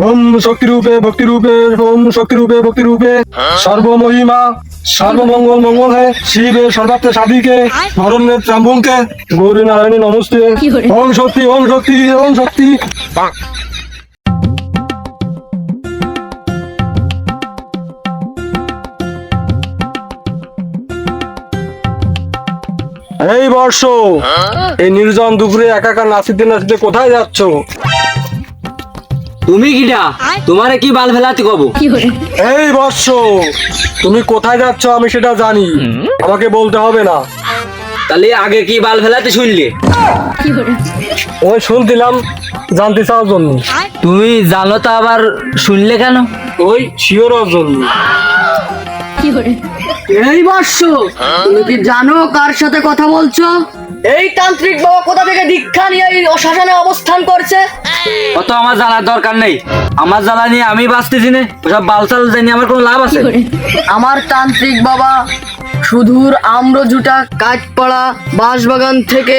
ওম শক্তি রূপে ভক্তি রূপে, ওম শক্তি রূপে ভক্তি রূপে, সর্বমহিমা সর্বমঙ্গল মঙ্গলে শিবে সর্বাত্মে সাধিকে ধরণে ত্রাম্বকে গৌরী নারায়ণী নমস্তে। ওম শক্তি ওম শক্তি ওম শক্তি। এই বর্ষ এই নির্জন দুপুরে একা একা নাচিতে নাচিতে কোথায় যাচ্ছ? তুমি কিডা? তোমারে কি বাল ফেলাতে কব? এই বর্ষ তুমি কোথায় যাচ্ছ আমি সেটা জানি, আমাকে বলতে হবে না। তাহলে আগে কি বাল ফেলাতে শুনলে? ওই শুনছিলাম, জানতে চাওয়ার জন্য। তুমি জানো তো আবার শুনলে কেন? ওই শিওর হওয়ার জন্য। এই বর্ষ তুমি কি জানো কার সাথে কথা বলছো? এই তান্ত্রিক বাবা কোথা থেকে দীক্ষা নিয়ে এই শ্মশানে অবস্থান করছে? অত আমার জানার দরকার নেই। আমার জ্বালা নিয়ে আমি বাঁচতেছি না, ওসব বালচাল জানি আমার কোনো লাভ আছে? আমার তান্ত্রিক বাবা সুদূর আম্রজুটা কাঠপাড়া বাঁশবাগান থেকে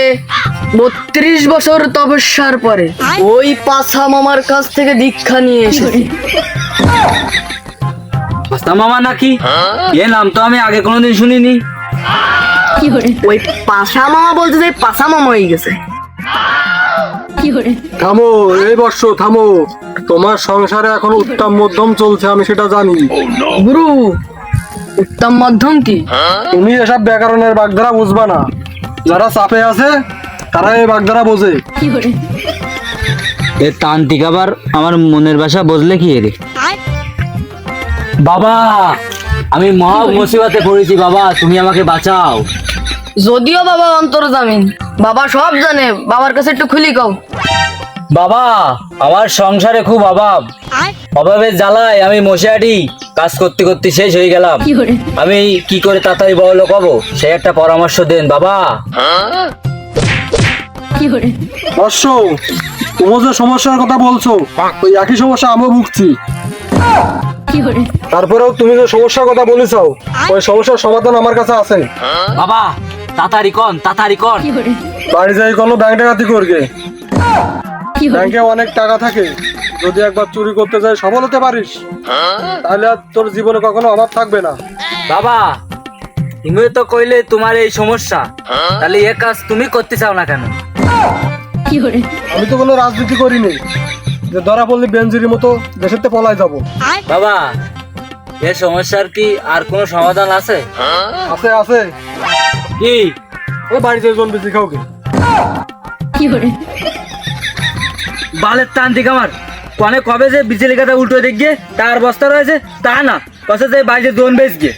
32 বছর তপস্যার পরে ওই পাছা মামার কাছ থেকে দীক্ষা নিয়ে এসেছে। পাস্তা মামা নাকি? এ নাম তো আমি আগে কোনোদিন শুনিনি। ওই পাছা মামা বলতে যে পাছা মামা হয়ে গেছে। থামো এই বর্ষ থামো, তোমার সংসারে এখন উত্তম মধ্যম চলছে আমি সেটা জানি। গুরু, উত্তম মধ্যম কি? তুমি এসব ব্যাকরণের বাগধারা বুঝবা না, যারা চাপে আছে তারা এই বাগধারা বোঝে। এ তান্ত্রিক আবার আমার মনের ভাষা বুঝলে কি রে? বাবা, আমি মহা মুসিবতে পড়েছি বাবা, তুমি আমাকে বাঁচাও। যদিও বাবা অন্তর্জামিন, বাবা সব জানে, বাবার কাছে একটু খুলি কও। বাবা, আমার সংসারে খুব অভাব, অভাবের জ্বালায় আমি মশারি কাজ করতে করতে শেষ হয়ে গেলাম। আমি কি করে তাড়াতাড়ি বড়লোক হবো সে একটা পরামর্শ দেন বাবা। বর্ষ তোমার যে সমস্যার কথা বলছো ওই একই সমস্যা আমিও ভুগছি। তারপরেও তুমি যে সমস্যার কথা বলেছ ওই সমস্যার সমাধান আমার কাছে আছে। বাবা তাড়াতাড়ি কন, তাড়াতাড়ি কন। বাড়ি যাই কোনো ব্যাংক ডাকাতি করবে, ব্যাংকে অনেক টাকা থাকে, যদি একবার চুরি করতে যাই সফল হতে পারিস তাহলে আর তোর জীবনে কখনো অভাব থাকবে না। বাবা তুমি তো কইলে তোমার এই সমস্যা, তাহলে এ কাজ তুমি করতে চাও না কেন? আমি তো কোনো রাজনীতি করিনি যে ধরা পড়লে বেঞ্জির মতো দেশের থেকে পলায় যাবো। বাবা এ সমস্যার কি আর কোনো সমাধান আছে? আছে আছে, কি? ওই বাড়িতে জন বেশি খাওকে। বালের তান্ত্রিক আমার কনে কবে যে বিজলি কাটা উল্টো দিক গিয়ে তার বস্তা রয়েছে তা না, কষে যে বাড়িতে দোন বেচ গিয়ে।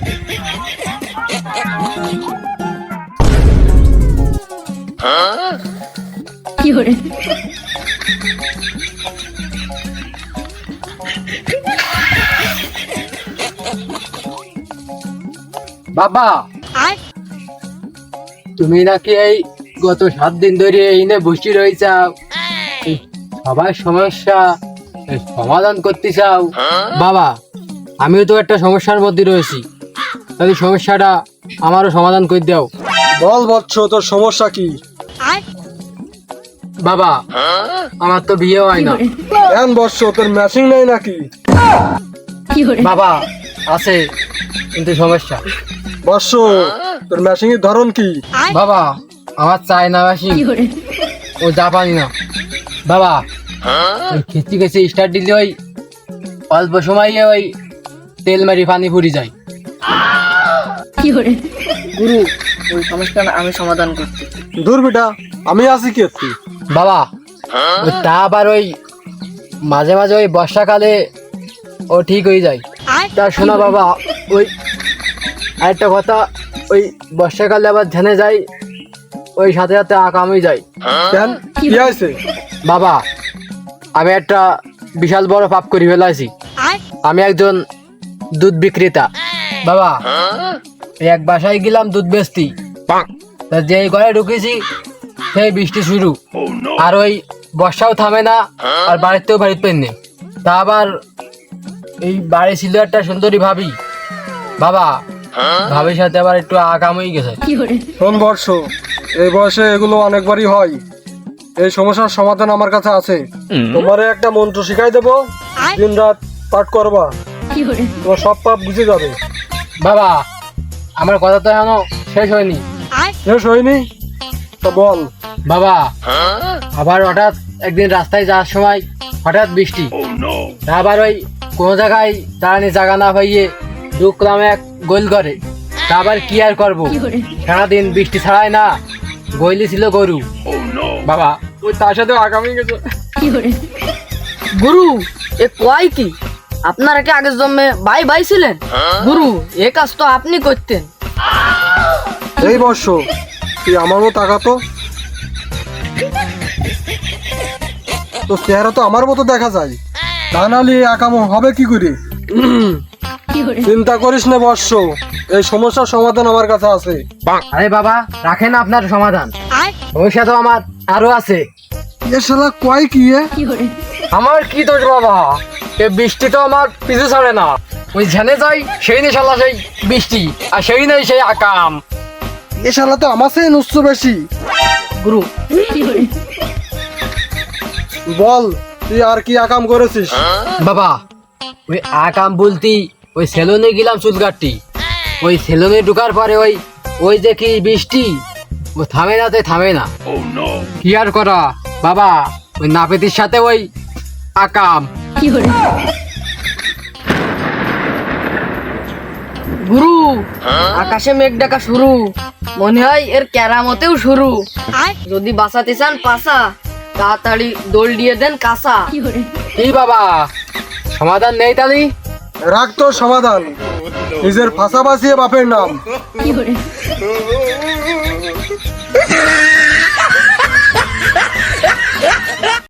বাবা, তুমি নাকি এই গত 7 দিন ধরে এইনে বসে রয়েছ, সবার সমস্যা সমাধান করতে চাও। বাবা, আমিও তো একটা সমস্যার মধ্যে রয়েছি, তাহলে সমস্যাটা আমারও সমাধান করে দাও। বল বৎস তোর সমস্যা কি? বাবা, আমার তো বিয়ে হয় না। কেন বৎস তোর ম্যাচিং নেই নাকি? বাবা আছে, কিন্তু সমস্যা। বৎস তোর ম্যাচিং এর ধরন কি? বাবা আমার চায়না মেশিন, ও জাপানি না। বাবা খেতে খেতে স্টার্ট দিলে ওই অল্প সময়ে ওই তেল মারি পানি ফুরি যায়। গুরু, ওই সমস্যাটা আমি সমাধান করছি। দূর বেটা, আমি আছি কি একটু। বাবা তা আবার ওই মাঝে মাঝে ওই বর্ষাকালে ও ঠিক হয়ে যায়। তা শোনা বাবা, ওই আরেকটা কথা, ওই বর্ষাকালে আবার ধ্যানে যায়, ওই সাথে সাথে আকামই যায়। কেন কি আছে? বাবা আমি একটা বিশাল বড় পাপ করে ফেলাইছি। আমি একজন দুধ বিক্রেতা। বাবা এক বাসায় গেলাম দুধ বেচতি, যেই ঘরে ঢুকেছি সেই বৃষ্টি শুরু, আর ওই বর্ষাও থামে না, আর বাড়িতেও বাড়িতে পেন নেই। তা আবার এই বাড়ি ছিল একটা সুন্দরী ভাবি। বাবা ভাবির সাথে আবার একটু আকাম হয়ে গেছে। শোন বর্ষ, এই বয়সে এগুলো অনেকবারই হয়, এই সমস্যার সমাধান আমার কাছে আছে। তোমারে একটা মন্ত্র শিখাই দেবো, দিন রাত পাঠ করবা, তোমার সব পাপ বুঝে যাবে। বাবা আমার কথা তো এখনো শেষ হয়নি। শেষ হয়নি তো বল। বাবা আবার হঠাৎ একদিন রাস্তায় যাওয়ার সময় হঠাৎ বৃষ্টি, আবার ওই কোনো জায়গায় দাঁড়ানি জায়গা না পাইয়ে ঢুকলাম এক গোল করে। তা আবার কি আর করবো, সারাদিন বৃষ্টি ছাড়াই না, গইলি ছিল গরু। বাবা ওই তার সাথে আগামী গেছে। গুরু এ কয় কি, আপনারা কি আগের জন্মে ভাই ভাই ছিলেন? গুরু এ কাজ তো আপনি করতেন। এই বর্ষ তুই আমার মতো তাকাতো, তো চেহারা তো আমার মতো দেখা যায়, তা নাহলে আকাম হবে কি করে? চিন্তা করিস না বর্ষ, এই সমস্যার সমাধান আমার কাছে আছে। আরে বাবা রাখেন আপনার সমাধান, সমস্যা তো আমার আরো আছে। এ শালা কয় কি এ? আমার কি দোষ বাবা, এ বৃষ্টি তো আমার পিছু ছাড়ে না, ওই ঝেনে যাই সেই নেই শালা সেই বৃষ্টি, আর সেই নেই সেই আকাম। এ শালা তো আমার চেয়ে নুচ্ছ বেশি। গুরু বল তুই আর কি আকাম করেছিস? বাবা ওই আকাম বলতি ওই সেলুনে গেলাম চুল কাটতি, ওই সেলুনে ঢুকার পরে ওই ওই যে কি বৃষ্টি, ও থামে না, থামে না। কি আর করা বাবা, ওই নাপিতির সাথে ওই আকাম। গুরু আকাশে মেঘ ডাকা শুরু, মনে হয় এর কেরামতেও শুরু। যদি বাঁচাতে চান পাসা, তাড়াতাড়ি দোল দিয়ে দেন কাঁসা। কি বাবা সমাধান নেই তালি? রাখ তোর সমাধান, নিজের ফাঁসা বাঁচিয়ে বাপের নাম।